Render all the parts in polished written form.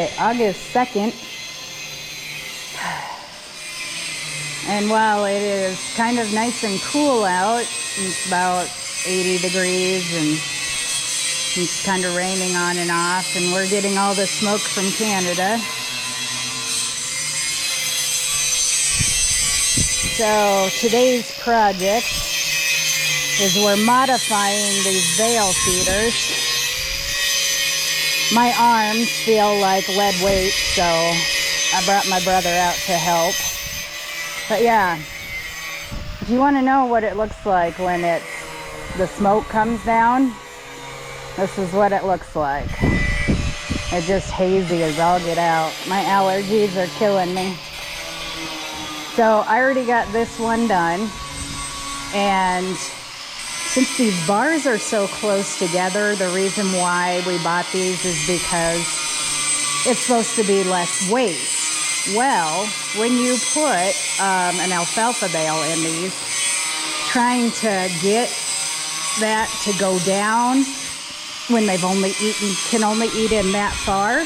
Alright, August 2nd. And while it is kind of nice and cool out, it's about 80 degrees and it's kind of raining on and off, and we're getting all the smoke from Canada. So today's project is we're modifying these bale feeders. My arms feel like lead weight, so I brought my brother out to help. But yeah, if you want to know what it looks like when the smoke comes down, this is what it looks like. It's just hazy as all get out. My allergies are killing me. So I already got this one done, and since these bars are so close together, the reason why we bought these is because it's supposed to be less weight. Well, when you put an alfalfa bale in these, trying to get that to go down when they've can only eat in that far,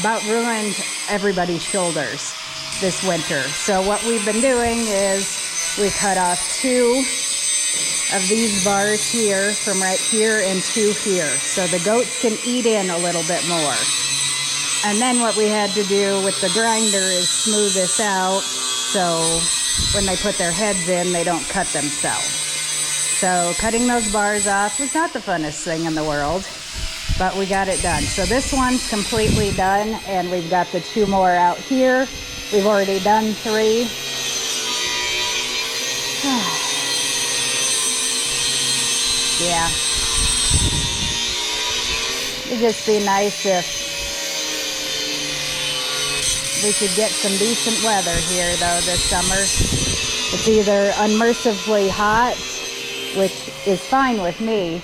about ruined everybody's shoulders this winter. So what we've been doing is we cut off 2 of these bars here from right here and 2 here, so the goats can eat in a little bit more. And then what we had to do with the grinder is smooth this out so when they put their heads in, they don't cut themselves. So cutting those bars off was not the funnest thing in the world, but we got it done. So this one's completely done, and we've got the 2 more out here. We've already done 3. Yeah. It'd just be nice if we could get some decent weather here, though, this summer. It's either unmercifully hot, which is fine with me,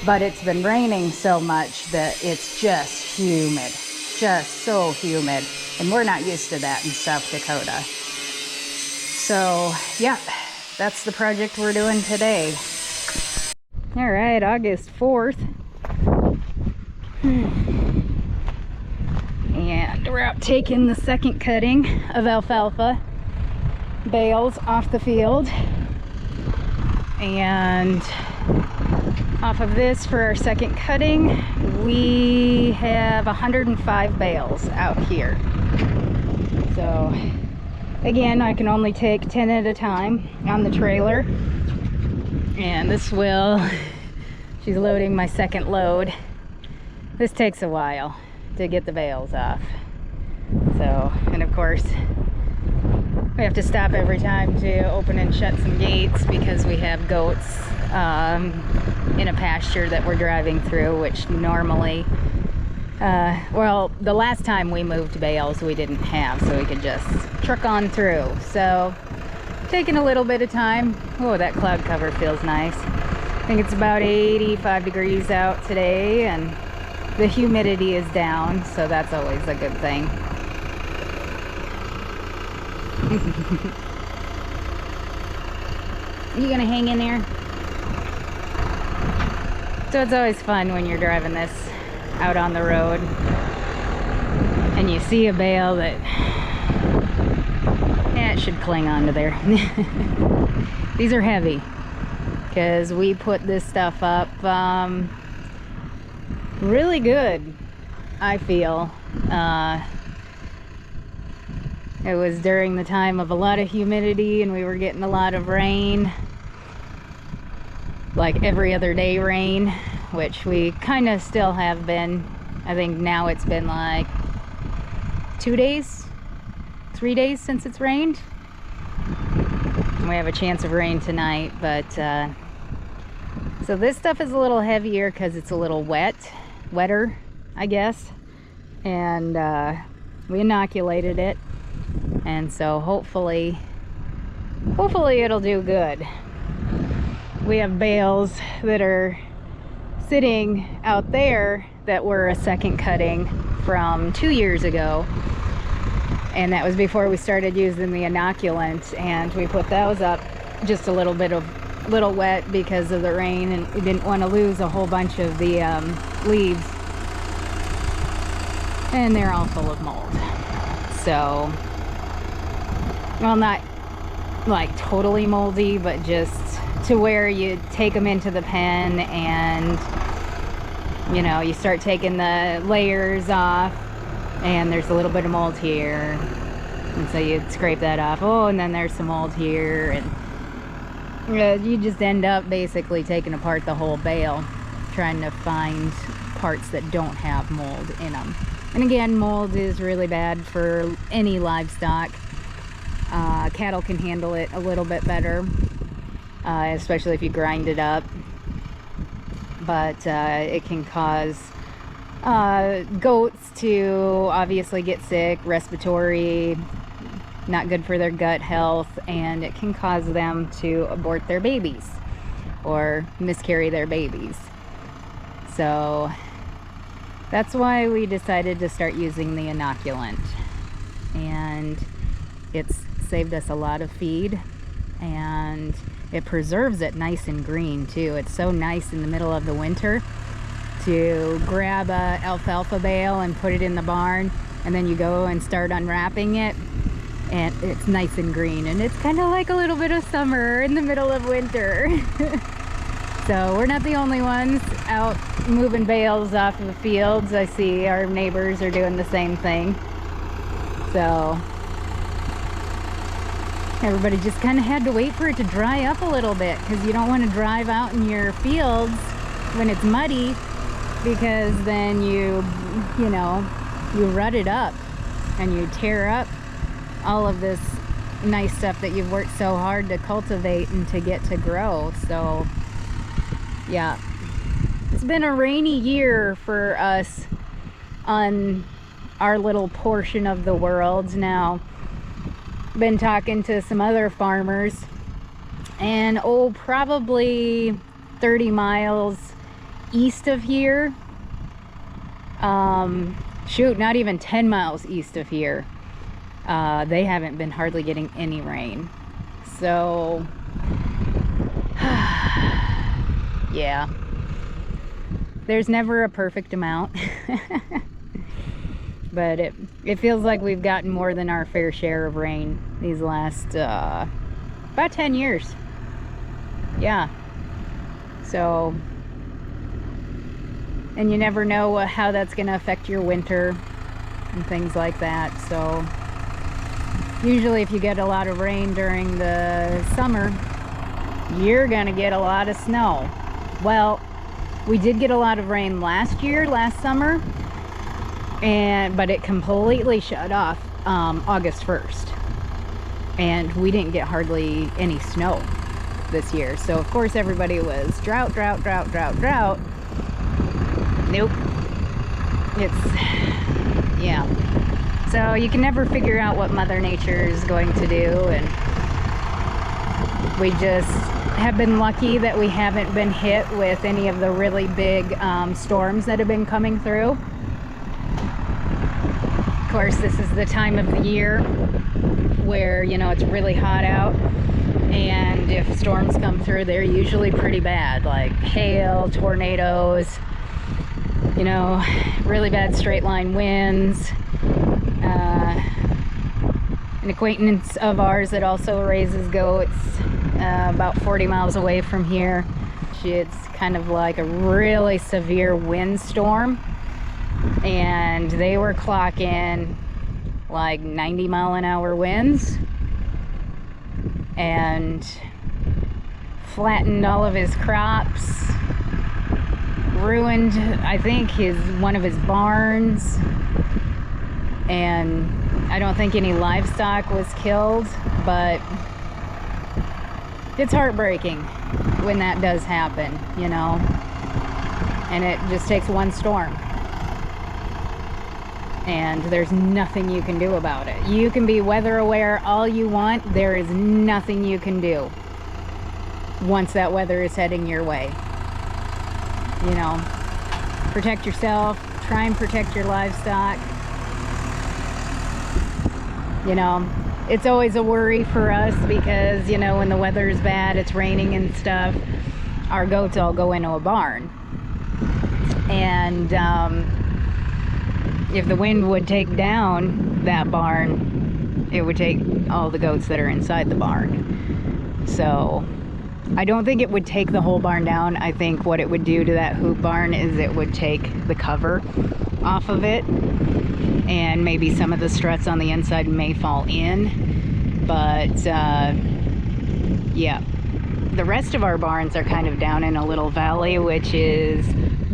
but it's been raining so much that it's just humid. Just so humid. And we're not used to that in South Dakota. So, yeah, that's the project we're doing today. All right, August 4th. And we're out taking the second cutting of alfalfa bales off the field. And off of this, for our second cutting, we have 105 bales out here. So again, I can only take 10 at a time on the trailer. And this she's loading my second load. This takes a while to get the bales off. So, and of course, we have to stop every time to open and shut some gates because we have goats in a pasture that we're driving through, which normally, well, the last time we moved bales we didn't have, so we could just truck on through. So, taking a little bit of time. Oh, that cloud cover feels nice. I think it's about 85 degrees out today, and the humidity is down, so that's always a good thing. You gonna hang in there? So it's always fun when you're driving this out on the road and you see a bale that, yeah, it should cling onto there. These are heavy because we put this stuff up really good, I feel. It was during the time of a lot of humidity and we were getting a lot of rain, like every other day rain, which we kind of still have been. I think now it's been like 2 days, 3 days since it's rained. We have a chance of rain tonight, but so this stuff is a little heavier because it's a little wetter, I guess, and we inoculated it, and so hopefully it'll do good. We have bales that are sitting out there that were a second cutting from 2 years ago, and that was before we started using the inoculant, and we put those up just a little wet because of the rain, and we didn't want to lose a whole bunch of the leaves. and they're all full of mold. So, well, not like totally moldy, but just to where you take them into the pen and, you know, you start taking the layers off and there's a little bit of mold here, and so you scrape that off. Oh, and then there's some mold here, and you just end up basically taking apart the whole bale trying to find parts that don't have mold in them. And again, mold is really bad for any livestock. Cattle can handle it a little bit better, especially if you grind it up, but it can cause goats to obviously get sick, respiratory, not good for their gut health, and it can cause them to abort their babies or miscarry their babies. So that's why we decided to start using the inoculant, and it's saved us a lot of feed, and it preserves it nice and green too. It's so nice in the middle of the winter to grab a alfalfa bale and put it in the barn, and then you go and start unwrapping it, and it's nice and green, and it's kind of like a little bit of summer in the middle of winter. So we're not the only ones out moving bales off of the fields. I see our neighbors are doing the same thing. So everybody just kind of had to wait for it to dry up a little bit, because you don't want to drive out in your fields when it's muddy, because then you rut it up and you tear up all of this nice stuff that you've worked so hard to cultivate and to get to grow. So yeah, it's been a rainy year for us on our little portion of the world. Now, been talking to some other farmers, and probably 30 miles east of here, shoot, not even 10 miles east of here, they haven't been hardly getting any rain. So yeah, there's never a perfect amount. But it feels like we've gotten more than our fair share of rain these last about 10 years. Yeah. So, and you never know how that's going to affect your winter and things like that. So usually if you get a lot of rain during the summer, you're going to get a lot of snow. Well, we did get a lot of rain last summer, but it completely shut off August 1st, and we didn't get hardly any snow this year. So of course everybody was drought. Nope. Yeah. So you can never figure out what Mother Nature is going to do, and we just have been lucky that we haven't been hit with any of the really big storms that have been coming through. Of course, this is the time of the year where, it's really hot out, and if storms come through, they're usually pretty bad, like hail, tornadoes, really bad straight line winds. An acquaintance of ours that also raises goats about 40 miles away from here, it's kind of like a really severe windstorm, and they were clocking like 90-mile-an-hour winds, and flattened all of his crops, ruined, I think, one of his barns, and I don't think any livestock was killed, but it's heartbreaking when that does happen, and it just takes one storm, and there's nothing you can do about it. You can be weather aware all you want, there is nothing you can do once that weather is heading your way. Protect yourself, try and protect your livestock. It's always a worry for us because, when the weather is bad, it's raining and stuff, our goats all go into a barn. And if the wind would take down that barn, it would take all the goats that are inside the barn. So I don't think it would take the whole barn down. I think what it would do to that hoop barn is it would take the cover off of it, and maybe some of the struts on the inside may fall in. But yeah, the rest of our barns are kind of down in a little valley, which is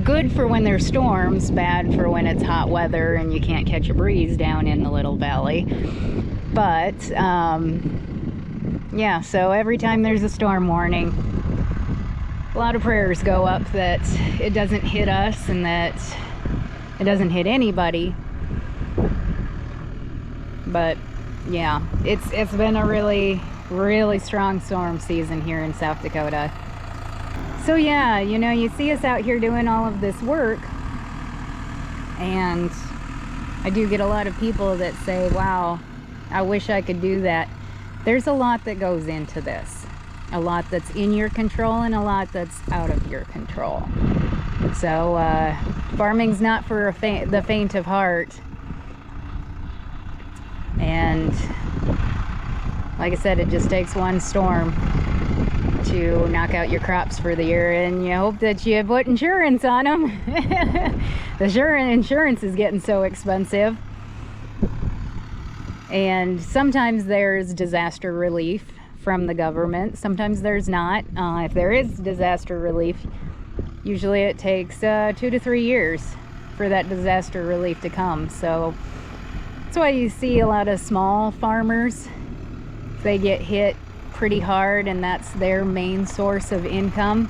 good for when there's storms, bad for when it's hot weather and you can't catch a breeze down in the little valley. But yeah, so every time there's a storm warning, a lot of prayers go up that it doesn't hit us and that it doesn't hit anybody. But yeah, it's been a really strong storm season here in South Dakota. So yeah, you know, you see us out here doing all of this work, and I do get a lot of people that say, wow, I wish I could do that. There's a lot that goes into this. A lot that's in your control and a lot that's out of your control. So farming's not for the faint of heart. And like I said, it just takes one storm to knock out your crops for the year, and you hope that you put insurance on them. The insurance is getting so expensive. And sometimes there's disaster relief from the government, sometimes there's not. If there is disaster relief, usually it takes 2 to 3 years for that disaster relief to come. So that's why you see a lot of small farmers, they get hit pretty hard and that's their main source of income.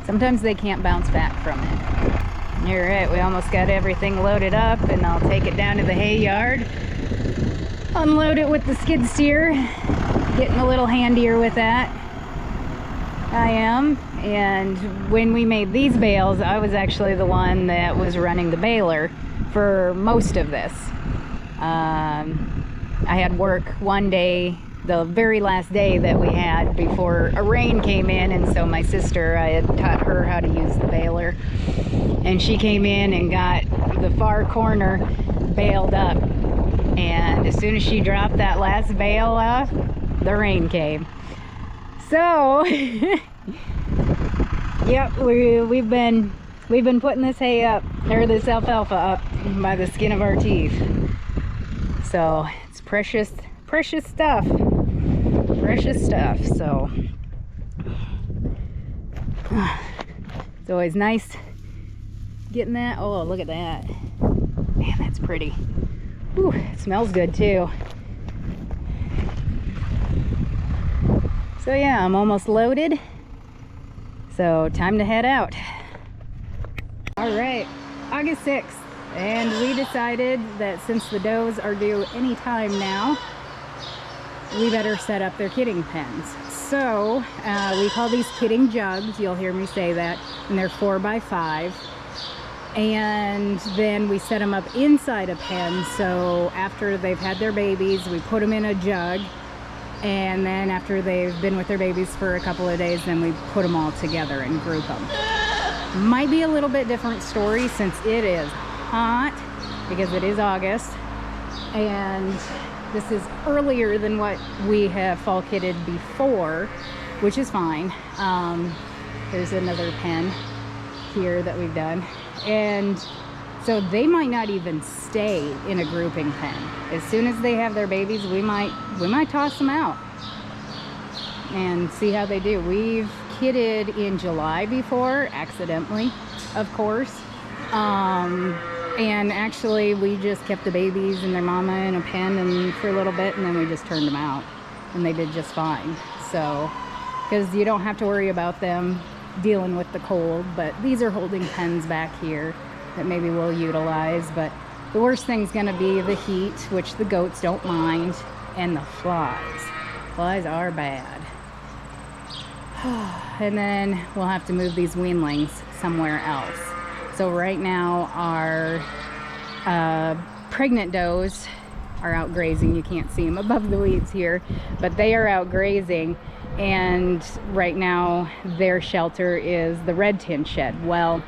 Sometimes they can't bounce back from it. You're right, we almost got everything loaded up, and I'll take it down to the hay yard, unload it with the skid steer. Getting a little handier with that, I am. And when we made these bales, I was actually the one that was running the baler for most of this. I had work one day, the very last day that we had before a rain came in, and so my sister, I had taught her how to use the baler, and she came in and got the far corner baled up, and as soon as she dropped that last bale off, the rain came. So yep, we've been putting this hay up, or this alfalfa up, by the skin of our teeth. So it's precious stuff. So it's always nice getting that. Oh, look at that, man, that's pretty. Whew, it smells good too. So yeah, I'm almost loaded, so time to head out. All right, August 6th, and we decided that since the does are due any time now, we better set up their kidding pens. So we call these kidding jugs, you'll hear me say that, and they're 4x5. And then we set them up inside a pen, so after they've had their babies, we put them in a jug, and then after they've been with their babies for a couple of days, then we put them all together and group them. Might be a little bit different story since it is hot, because it is August, and this is earlier than what we have fall kitted before, which is fine. There's another pen here that we've done, and so they might not even stay in a grouping pen. As soon as they have their babies, we might toss them out and see how they do. We've kitted in July before, accidentally, of course, and actually we just kept the babies and their mama in a pen and for a little bit, and then we just turned them out, and they did just fine. So, because you don't have to worry about them dealing with the cold. But these are holding pens back here that maybe we'll utilize. But the worst thing's going to be the heat, which the goats don't mind, and the flies. Flies are bad. And then we'll have to move these weanlings somewhere else. So right now our pregnant does are out grazing. You can't see them above the weeds here, but they are out grazing, and right now their shelter is the red tin shed. Well,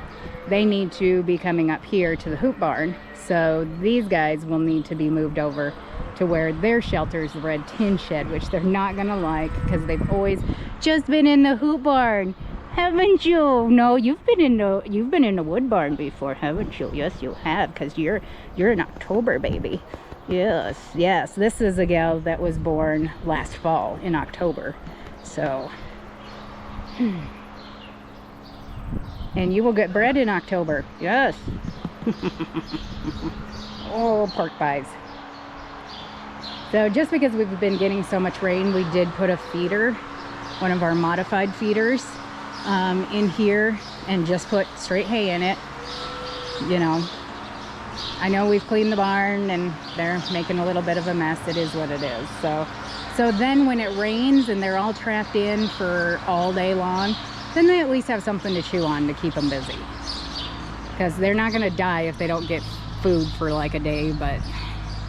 they need to be coming up here to the hoop barn. So these guys will need to be moved over to where their shelter is the red tin shed, which they're not gonna like because they've always just been in the hoop barn, haven't you? No, you've been in the wood barn before, haven't you? Yes, you have, because you're an October baby. Yes, yes. This is a gal that was born last fall in October. So, and you will get bred in October. Yes. Oh, pork pies. So just because we've been getting so much rain, we did put a feeder, one of our modified feeders, in here, and just put straight hay in it. You know, I know we've cleaned the barn and they're making a little bit of a mess. It is what it is. So then when it rains and they're all trapped in for all day long, then they at least have something to chew on to keep them busy. Because they're not going to die if they don't get food for like a day, but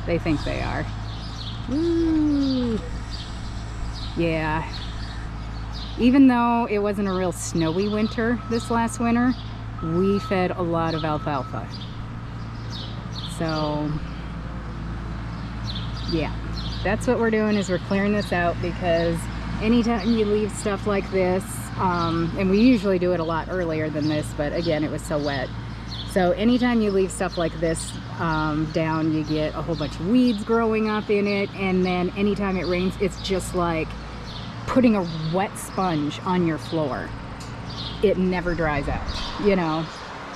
they think they are. Ooh. Yeah. Even though it wasn't a real snowy winter this last winter, we fed a lot of alfalfa. So yeah, that's what we're doing, is we're clearing this out, because anytime you leave stuff like this, and we usually do it a lot earlier than this, but again, it was so wet. So anytime you leave stuff like this down, you get a whole bunch of weeds growing up in it. And then anytime it rains, it's just like putting a wet sponge on your floor. It never dries out, you know.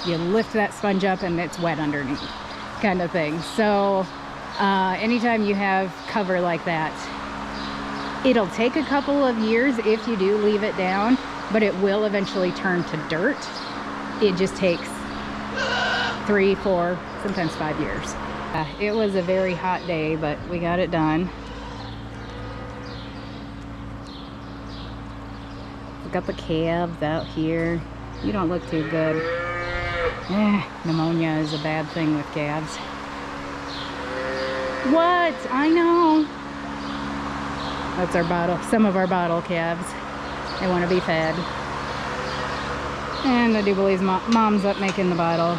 You lift that sponge up and it's wet underneath, kind of thing. So anytime you have cover like that, it'll take a couple of years if you do leave it down, but it will eventually turn to dirt. It just takes 3, 4, sometimes 5 years. It was a very hot day, but we got it done. We got the calves out here. You don't look too good. Pneumonia is a bad thing with calves. What? I know. That's our bottle, some of our bottle calves. They want to be fed. And I do believe mom's up making the bottle,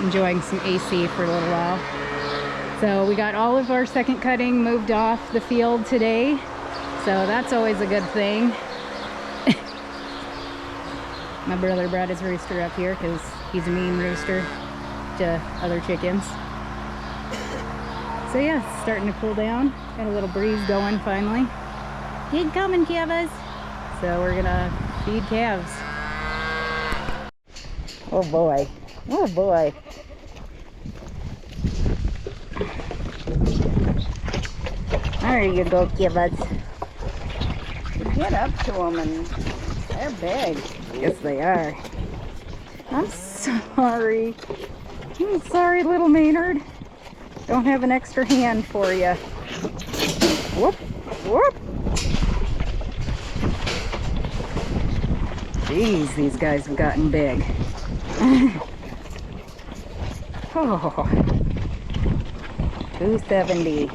enjoying some AC for a little while. So we got all of our second cutting moved off the field today. So that's always a good thing. My brother brought his rooster up here because he's a mean rooster to other chickens. So yeah, it's starting to cool down. Got a little breeze going finally. Keep coming, calves. So we're gonna feed calves. Oh boy. Oh boy. There you go, calves. Get up to them, and they're big. Yes, they are. I'm sorry. I'm sorry, little Maynard. Don't have an extra hand for you. Whoop, whoop. Jeez, these guys have gotten big. Oh, 270.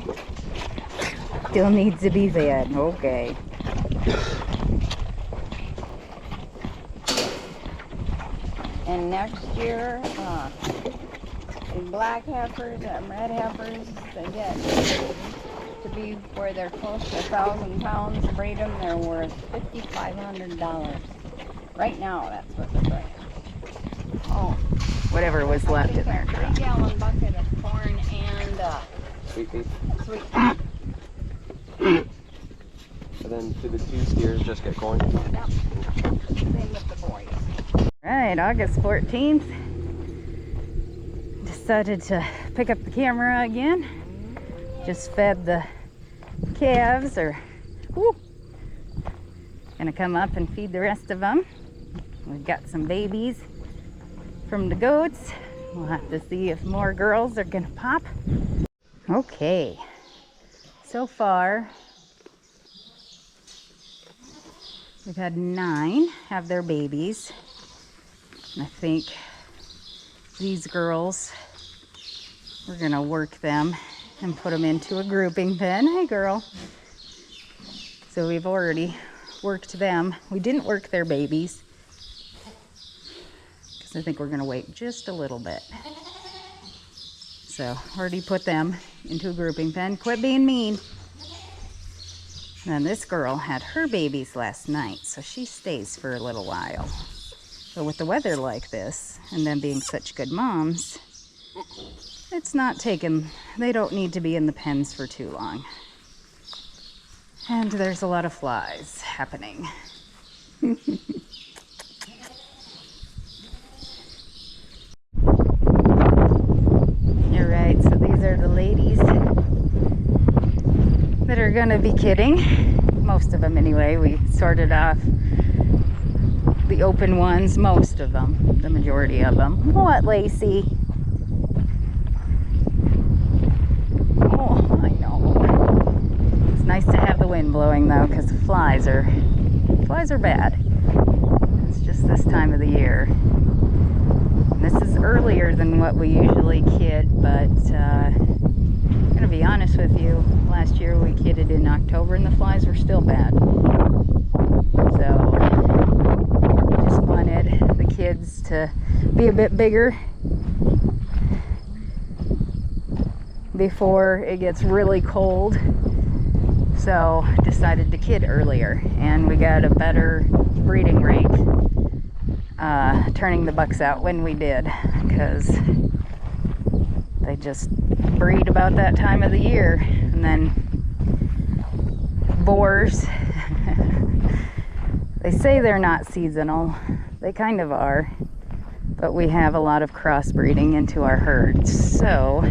Still needs to be fed. Okay. And next year, the black heifers and red heifers, they get to be where they're close to 1,000 pounds. Breed them, they're worth $5,500. Right now, that's what they're worth. Oh, whatever was left in there. 3-gallon bucket of corn and sweet pea. Sweet pea. And then do the 2 steers just get corn? Yep. Same with the boys. Alright, August 14th. Decided to pick up the camera again. Just fed the calves, gonna come up and feed the rest of them. We've got some babies from the goats. We'll have to see if more girls are gonna pop. Okay, so far we've had 9 have their babies. I think these girls, we're gonna work them and put them into a grouping pen. Hey girl. So we've already worked them. We didn't work their babies because I think we're gonna wait just a little bit. So already put them into a grouping pen. Quit being mean. And this girl had her babies last night, so she stays for a little while. But with the weather like this, and them being such good moms, it's not taken, they don't need to be in the pens for too long. And there's a lot of flies happening. You're right, so these are the ladies that are gonna be kidding. Most of them anyway. We sorted off the open ones, most of them, the majority of them. What, Lacey? Oh, I know. It's nice to have the wind blowing though, because the flies are bad. It's just this time of the year. This is earlier than what we usually kid, but I'm gonna be honest with you, last year we kidded in October and the flies were still bad. So just wanted the kids to be a bit bigger before it gets really cold. So decided to kid earlier, and we got a better breeding rate turning the bucks out when we did, because they just breed about that time of the year. And then boars, they say they're not seasonal, they kind of are, but we have a lot of crossbreeding into our herds. So,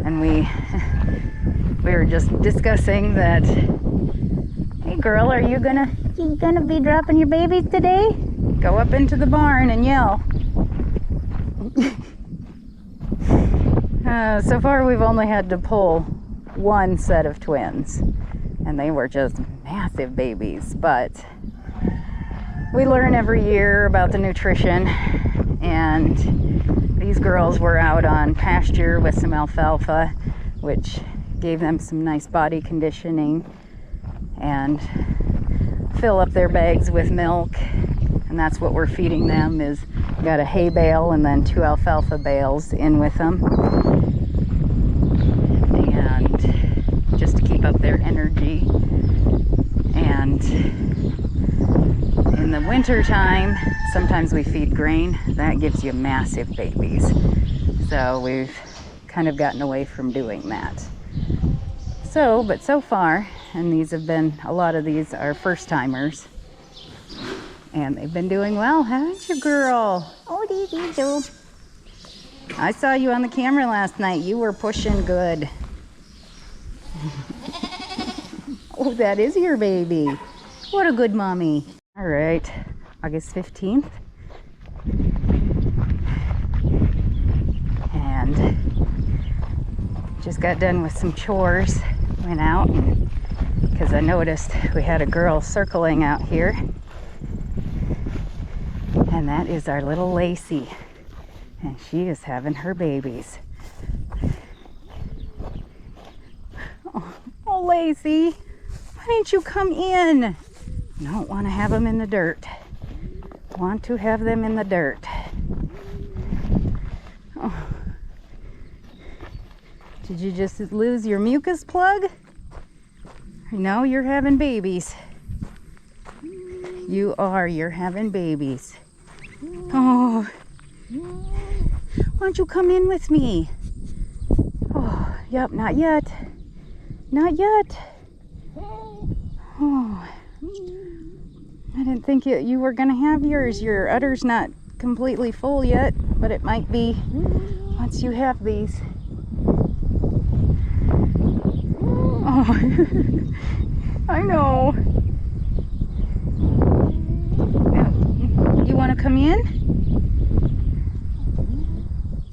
and we were just discussing that, hey girl, are you gonna be dropping your babies today? Go up into the barn and yell. So far we've only had to pull one set of twins, and they were just massive babies, but we learn every year about the nutrition, and these girls were out on pasture with some alfalfa, which gave them some nice body conditioning, and fill up their bags with milk, and that's what we're feeding them. Is got a hay bale and then 2 alfalfa bales in with them, and just to keep up their energy. And in the winter time, sometimes we feed grain. That gives you massive babies, so we've kind of gotten away from doing that. So, but so far, and these have been, a lot of these are first timers, and they've been doing well, haven't you, girl? Oh, did you do? I saw you on the camera last night. You were pushing good. Oh, that is your baby. What a good mommy. All right, August 15th. And just got done with some chores. Went out because I noticed we had a girl circling out here, and that is our little Lacey, and she is having her babies. Oh, Lacey, why didn't you come in? You don't want to have them in the dirt. Want to have them in the dirt. Oh. Did you just lose your mucus plug? No, you're having babies. You are, you're having babies. Oh, why don't you come in with me? Oh, yep, not yet. Not yet. Oh, I didn't think you were gonna have yours. Your udder's not completely full yet, but it might be once you have these. Oh, I know. You want to come in?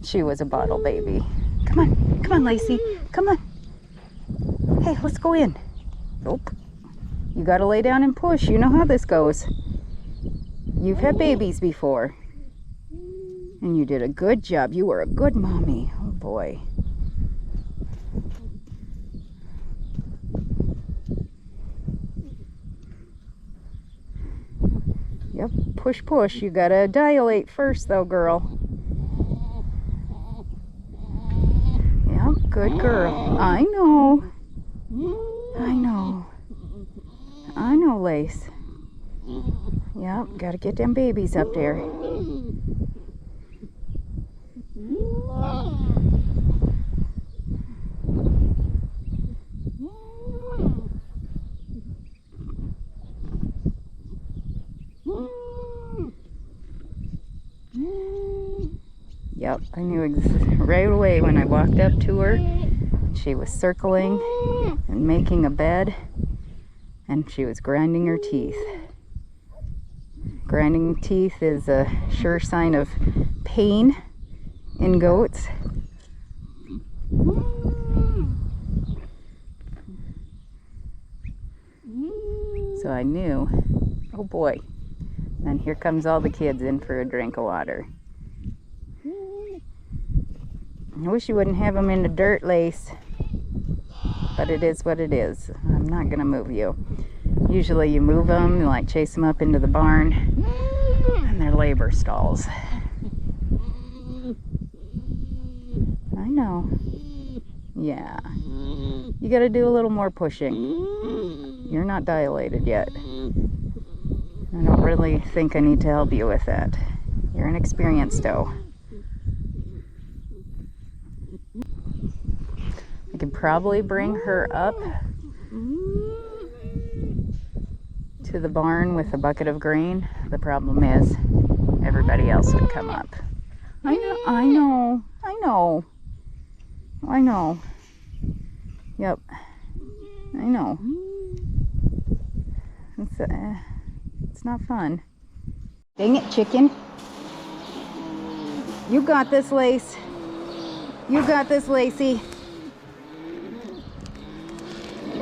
She was a bottle baby. Come on, Lacey. Come on. Hey, let's go in. Nope. You got to lay down and push. You know how this goes. You've had babies before. And you did a good job. You were a good mommy. Oh, boy. Yep, push, push. You gotta dilate first though, girl. Yep, good girl. I know. I know. I know, Lace. Yep, gotta get them babies up there. Yep, I knew right away when I walked up to her. She was circling and making a bed, and she was grinding her teeth. Grinding teeth is a sure sign of pain in goats. So I knew, oh boy, and here comes all the kids in for a drink of water. I wish you wouldn't have them in the dirt, Lace, but it is what it is. I'm not gonna move you. Usually you move them, like chase them up into the barn, and they're labor stalls. I know. Yeah. You gotta do a little more pushing. You're not dilated yet. I don't really think I need to help you with that. You're an experienced doe. I could probably bring her up to the barn with a bucket of grain. The problem is everybody else would come up. I know, I know, I know, I know. Yep, I know. It's not fun. Dang it, chicken. You got this, Lace. You got this, Lacey.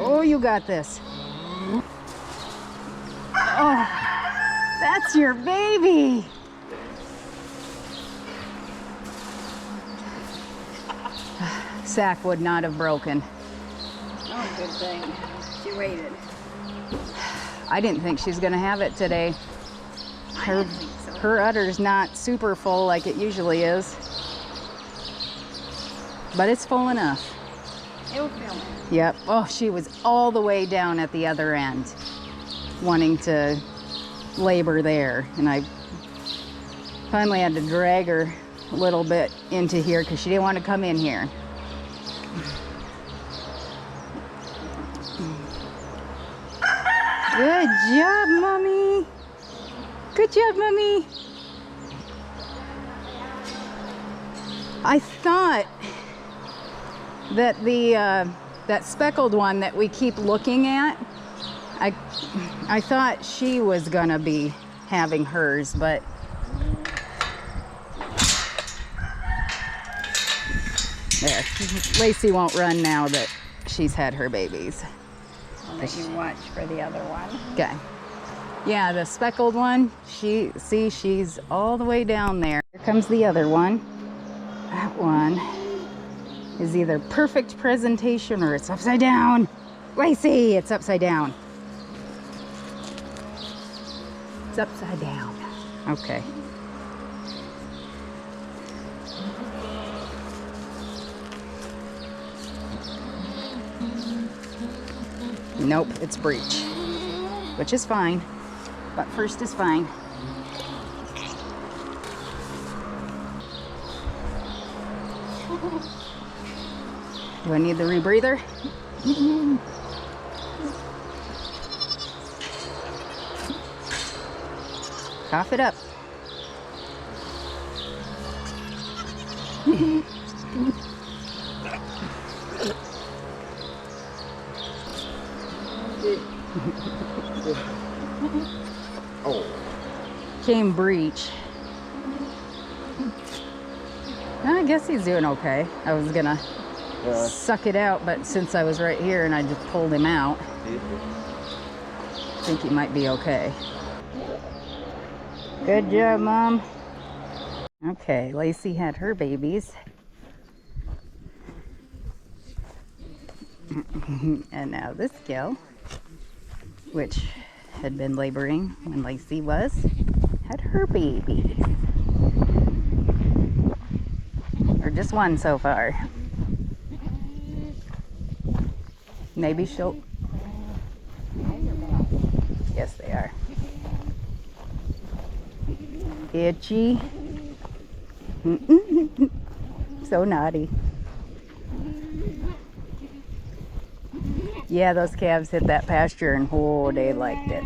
Oh, you got this. Oh, that's your baby. Sack would not have broken. Oh, good thing. She waited. I didn't think she's gonna have it today. Her udder's not super full like it usually is, but it's full enough. It'll fill it. Yep. Oh, she was all the way down at the other end, wanting to labor there, and I finally had to drag her a little bit into here because she didn't want to come in here. Good job, Mommy. Good job, Mommy. I thought that that speckled one that we keep looking at, I thought she was gonna be having hers, but there. Lacey won't run now that she's had her babies. I'll let you watch for the other one. Okay. Yeah, the speckled one, she's all the way down there. Here comes the other one. That one is either perfect presentation or it's upside down. Lacey, it's upside down. It's upside down. Okay. Nope, it's breech, which is fine, but first is fine. Do I need the rebreather? Cough it up. Oh. Came breech. I guess he's doing okay. I was gonna suck it out, but since I was right here and I just pulled him out, I think he might be okay. Good job, Mom. Okay, Lacey had her babies. And now this gal, which had been laboring when Lacey was, had her babies. Or just one so far. Maybe she'll... Yes, they are. Itchy. So naughty. Yeah, those calves hit that pasture and oh, they liked it.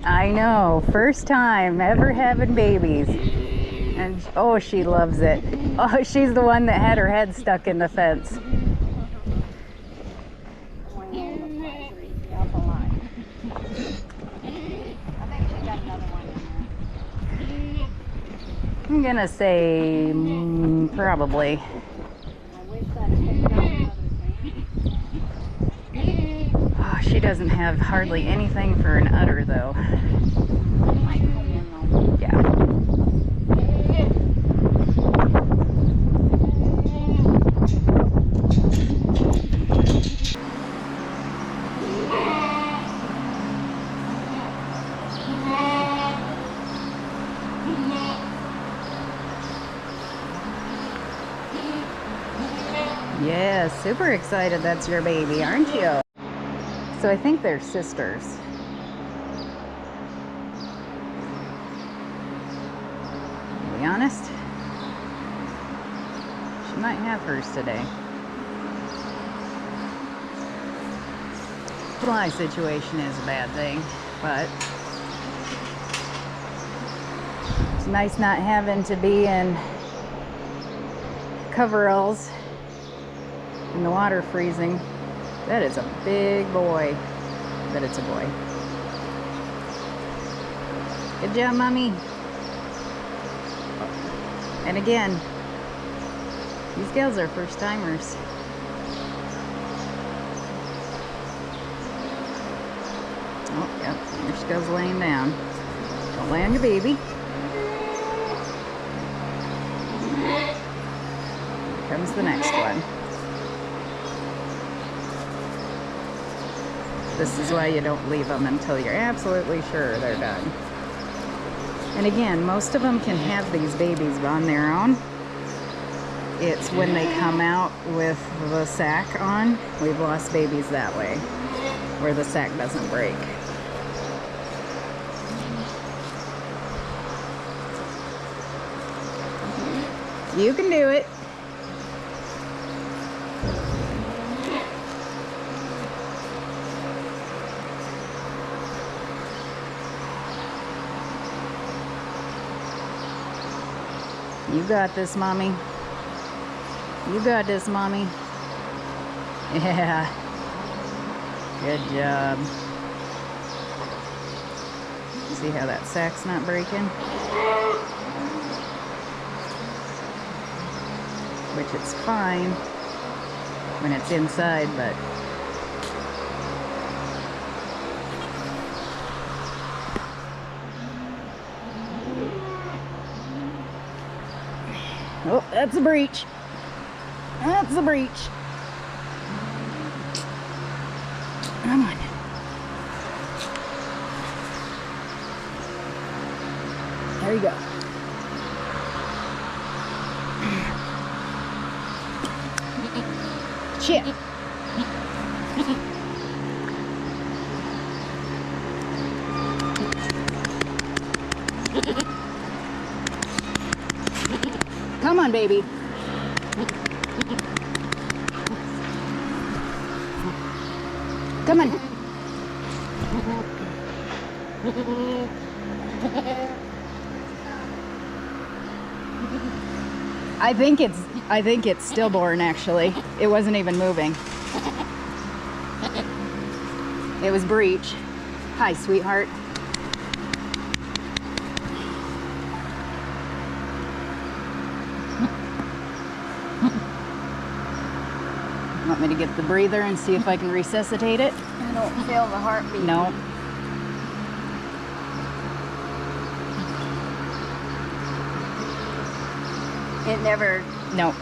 I know, first time ever having babies. And oh, she loves it. Oh, she's the one that had her head stuck in the fence. I'm gonna say probably. Oh, she doesn't have hardly anything for an udder though. Yeah. Yeah, super excited that's your baby, aren't you? So I think they're sisters. To be honest, she might have hers today. Fly situation is a bad thing, but it's nice not having to be in coveralls and the water freezing. That is a big boy. But it's a boy. Good job, Mommy. And again, these gals are first timers. Oh, yep, there she goes laying down. Don't lay on your baby. Here comes the next one. This is why you don't leave them until you're absolutely sure they're done. And again, most of them can have these babies on their own. It's when they come out with the sack on, we've lost babies that way, where the sack doesn't break. You can do it. You got this, Mommy. You got this, Mommy. Yeah. Good job. See how that sack's not breaking? Which it's fine when it's inside, but oh, that's a breach. That's a breach. Come on. There you go. Shit. Come on, baby. Come on. I think it's stillborn actually. It wasn't even moving. It was breech. Hi, sweetheart. Want me to get the breather and see if I can resuscitate it? I don't feel the heartbeat. No. It never Nope.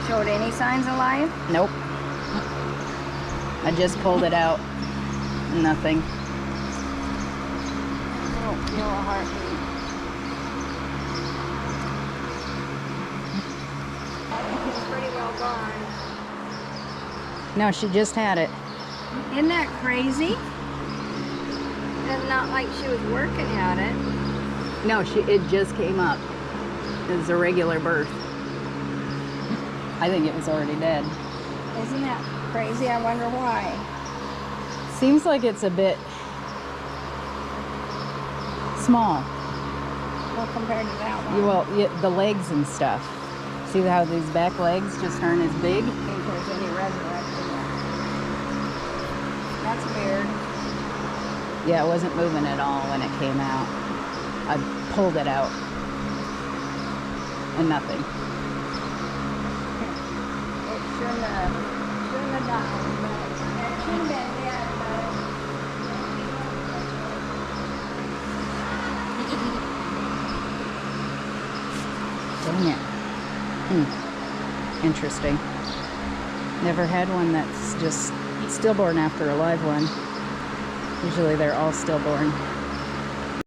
showed any signs of life? Nope. I just pulled it out. Nothing. I don't feel a heartbeat. It's pretty well gone. No, she just had it. Isn't that crazy? It's not like she was working at it. No, it just came up. It was a regular birth. I think it was already dead. Isn't that crazy? I wonder why. Seems like it's a bit small. Well, compared to that one. Well, the legs and stuff. See how these back legs just aren't as big? I don't think there's any resurrection there. That's weird. Yeah, it wasn't moving at all when it came out. I pulled it out. And nothing. It shouldn't have died, but it shouldn't have been dead, Dang it. Interesting. Never had one that's just stillborn after a live one. Usually they're all stillborn.